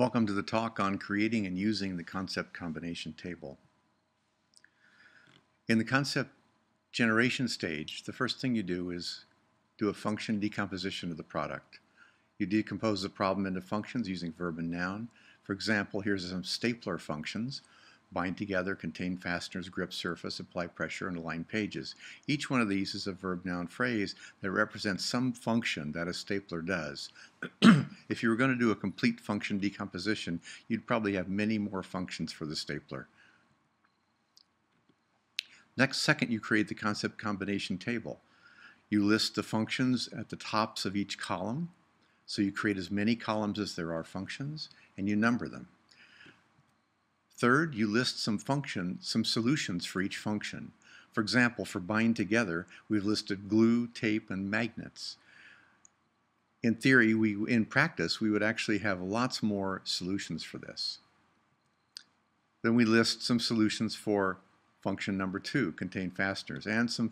Welcome to the talk on creating and using the concept combination table. In the concept generation stage, the first thing you do is do a function decomposition of the product. You decompose the problem into functions using verb and noun. For example, here's some stapler functions: bind together, contain fasteners, grip surface, apply pressure, and align pages. Each one of these is a verb-noun phrase that represents some function that a stapler does. If you were going to do a complete function decomposition, you'd probably have many more functions for the stapler. Second, you create the concept combination table. You list the functions at the tops of each column, so you create as many columns as there are functions, and you number them. Third, you list some solutions for each function. For example, for bind together, we've listed glue, tape, and magnets. In theory, in practice, we would actually have lots more solutions for this. Then we list some solutions for function number 2, contain fasteners, and some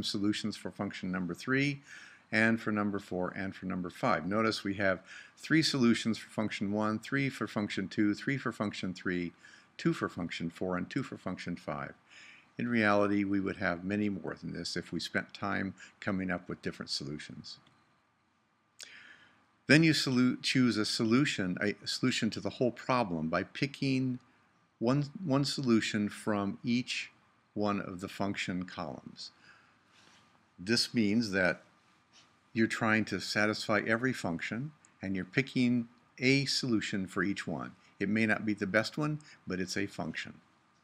solutions for function number 3, and for number 4, and for number 5. Notice we have 3 solutions for function 1, 3 for function 2, 3 for function 3, 2 for function 4, and 2 for function 5. In reality, we would have many more than this if we spent time coming up with different solutions. Then you choose a solution to the whole problem by picking one solution from each one of the function columns. This means that you're trying to satisfy every function, and you're picking a solution for each one. It may not be the best one, but it's a function,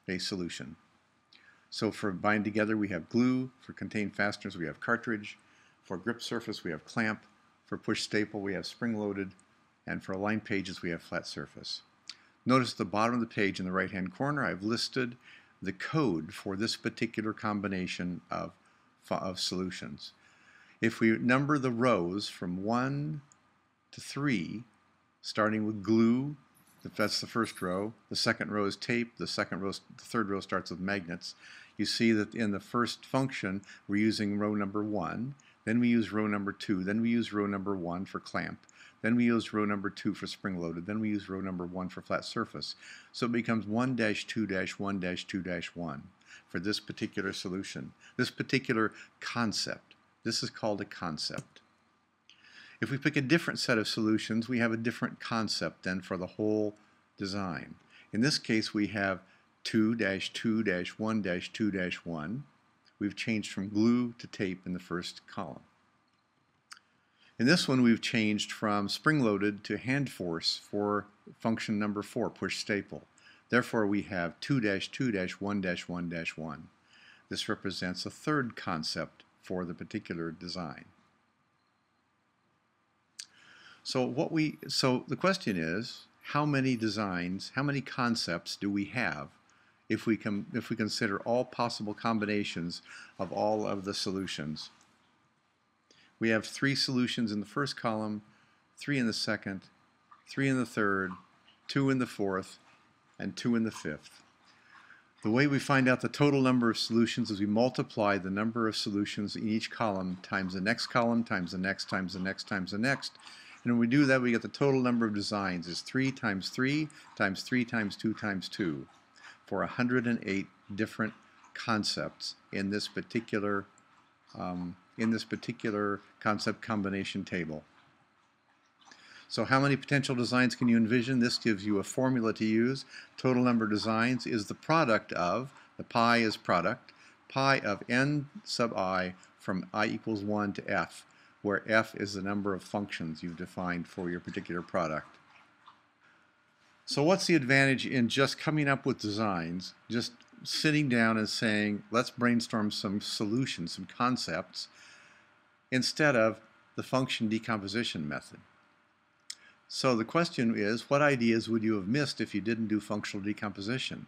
a solution. So for bind together, we have glue. For contain fasteners, we have cartridge. For grip surface, we have clamp. For push staple, we have spring-loaded. And for align pages, we have flat surface. Notice at the bottom of the page in the right-hand corner, I've listed the code for this particular combination of solutions. If we number the rows from 1 to 3, starting with glue, that's the first row, the second row is tape, the third row starts with magnets, you see that in the first function we're using row number 1, then we use row number 2, then we use row number 1 for clamp, then we use row number 2 for spring-loaded, then we use row number 1 for flat surface. So it becomes 1-2-1-2-1 for this particular solution, this particular concept. This is called a concept. If we pick a different set of solutions, we have a different concept then for the whole design. In this case, we have 2-2-1-2-1. We've changed from glue to tape in the first column. In this one, we've changed from spring-loaded to hand force for function number 4, push staple. Therefore, we have 2-2-1-1-1. This represents a third concept for the particular design. So the question is, how many designs, how many concepts do we have if we consider all possible combinations of all of the solutions? We have 3 solutions in the first column, 3 in the second, 3 in the third, 2 in the fourth, and 2 in the fifth. The way we find out the total number of solutions is we multiply the number of solutions in each column times the next column, times the next, times the next, times the next. And when we do that, we get the total number of designs is 3 times 3 times 3 times 2 times 2 for 108 different concepts in this particular concept combination table. So how many potential designs can you envision? This gives you a formula to use. Total number of designs is the product of, the pi is product, pi of n sub I from I equals 1 to f, where f is the number of functions you've defined for your particular product. So what's the advantage in just coming up with designs, just sitting down and saying, let's brainstorm some solutions, some concepts, instead of the function decomposition method? So the question is, what ideas would you have missed if you didn't do functional decomposition?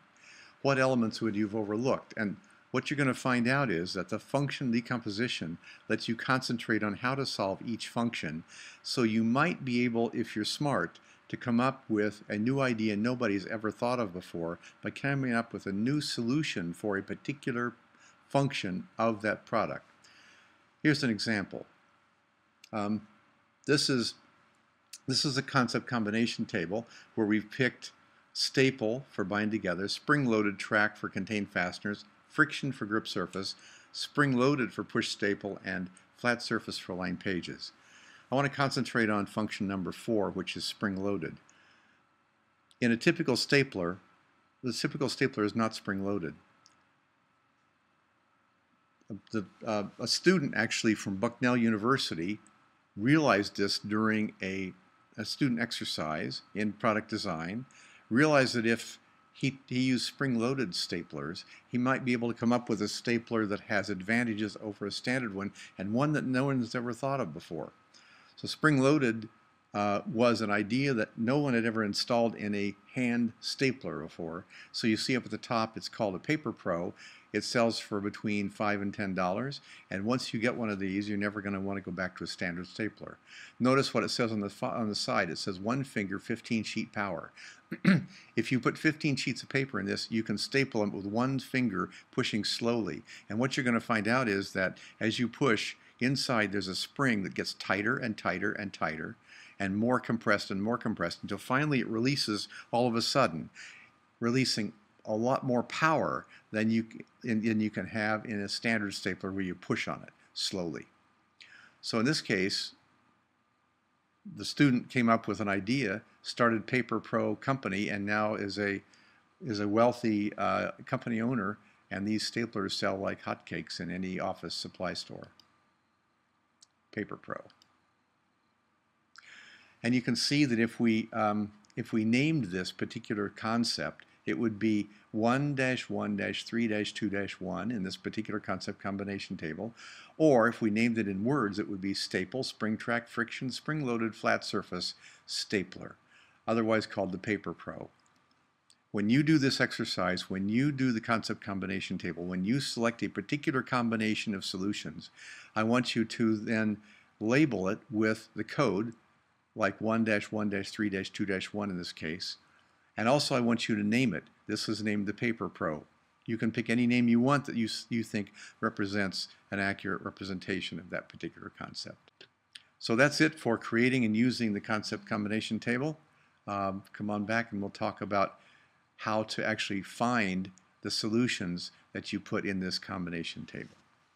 What elements would you have overlooked? And what you're going to find out is that the function decomposition lets you concentrate on how to solve each function. So you might be able, if you're smart, to come up with a new idea nobody's ever thought of before by coming up with a new solution for a particular function of that product. Here's an example. This is This is a concept combination table where we've picked staple for bind together, spring-loaded track for contained fasteners, friction for grip surface, spring-loaded for push staple, and flat surface for line pages. I want to concentrate on function number 4, which is spring-loaded. In a typical stapler, the typical stapler is not spring-loaded. A student actually from Bucknell University realized this during a student exercise in product design, realized that if he used spring-loaded staplers, he might be able to come up with a stapler that has advantages over a standard one, and one that no one has ever thought of before. So spring-loaded was an idea that no one had ever installed in a hand stapler before. So you see up at the top, it's called a Paper Pro. It sells for between $5 and $10, and once you get one of these, you're never going to want to go back to a standard stapler. Notice what it says on the side. It says 1 finger, 15 sheet power. If you put 15 sheets of paper in this, you can staple them with 1 finger pushing slowly. And what you're going to find out is that as you push, inside there's a spring that gets tighter and tighter and tighter, and more compressed until finally it releases all of a sudden, releasing a lot more power than you can have in a standard stapler where you push on it slowly. So in this case, the student came up with an idea, started Paper Pro company, and now is a wealthy company owner, and these staplers sell like hotcakes in any office supply store. Paper Pro. And you can see that if we named this particular concept, it would be 1-1-3-2-1 in this particular concept combination table. Or if we named it in words, it would be staple, spring track, friction, spring-loaded, flat surface, stapler, otherwise called the Paper Pro. When you do this exercise, when you do the concept combination table, when you select a particular combination of solutions, I want you to then label it with the code, like 1-1-3-2-1 in this case. And also I want you to name it. This is named the Paper Pro. You can pick any name you want that you think represents an accurate representation of that particular concept. So that's it for creating and using the concept combination table. Come on back and we'll talk about how to actually find the solutions that you put in this combination table.